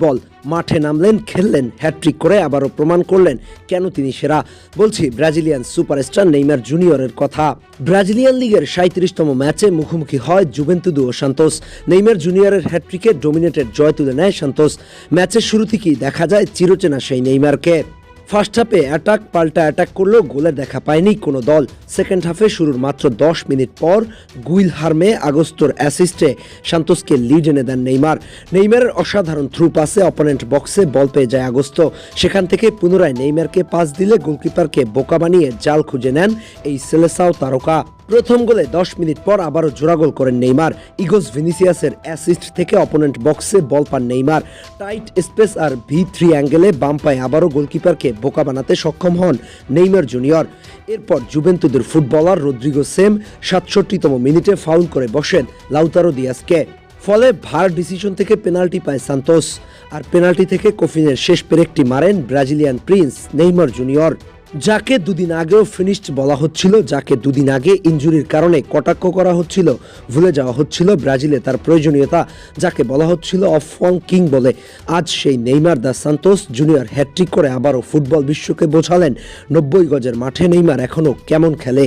Football, মাঠে নামলেন, খেললেন, hat trick করে আবারও প্রমাণ করলেন কেন তিনি সেরা। বলছি ব্রাজিলিয়ান সুপারস্টার নেইমার জুনিয়রের কথা। ব্রাজিলিয়ান লিগের 37তম ম্যাচে মুখোমুখি হয় জুভেন্তুদ ও সান্তোস। নেইমার জুনিয়রের হ্যাট্রিকে ডোমিনেটেড জয় তুলে নেয় সান্তোস। ম্যাচের শুরু থেকেই দেখা যায় চিরচেনা সেই নেইমারকে। ফার্স্ট হাফে অ্যাটাক পাল্টা অ্যাটাক করলেও গোলের দেখা পায়নি কোনো দল। সেকেন্ড হাফে শুরুর মাত্র 10 মিনিট পর গুইলহার্মে আগস্টোর অ্যাসিস্টে সান্তোসকে লিড এনে দেন নেইমার। নেইমারের অসাধারণ থ্রু পাসে অপোনেন্ট বক্সে বল পেয়ে যায় আগস্তো। সেখান থেকে পুনরায় নেইমারকে পাস দিলে গোলকিপারকে বোকা বানিয়ে জাল খুঁজে নেন এই সেলেসাও তারকা। প্রথম গোলে 10 মিনিট পর আবারও জোড়া গোল করেন নেইমার। ইগোস ভিনিসিয়াসের অ্যাসিস্ট থেকে অপোনেন্ট বক্সে বল পান নেইমার। টাইট স্পেস আর V3 অ্যাঙ্গেলে বাম পায়ে আবারও গোলকিপারকে বোকা বানাতে সক্ষম হন নেইমার জুনিয়র। এরপর জুভেন্তুদের ফুটবলার রদ্রিগো সেম 67তম মিনিটে ফাউল করে বসেন লাউতারো দিয়াসকে। ফলে ভার ডিসিশন থেকে পেনাল্টি পায় সান্তোস, আর পেনাল্টি থেকে কফিনের শেষ পেরেকটি মারেন ব্রাজিলিয়ান প্রিন্স নেইমার জুনিয়র, যাকে দুদিন আগেও ফিনিশড বলা হচ্ছিল, যাকে দুদিন আগে ইনজুরির কারণে কটাক্ষ করা হচ্ছিল, ভুলে যাওয়া হচ্ছিল ব্রাজিলে তার প্রয়োজনীয়তা, যাকে বলা হচ্ছিল অফ ফর্ম কিং বলে। আজ সেই নেইমার দা সান্তোস জুনিয়র হ্যাট্রিক করে আবারও ফুটবল বিশ্বকে বোঝালেন 90 গজের মাঠে নেইমার এখনও কেমন খেলে।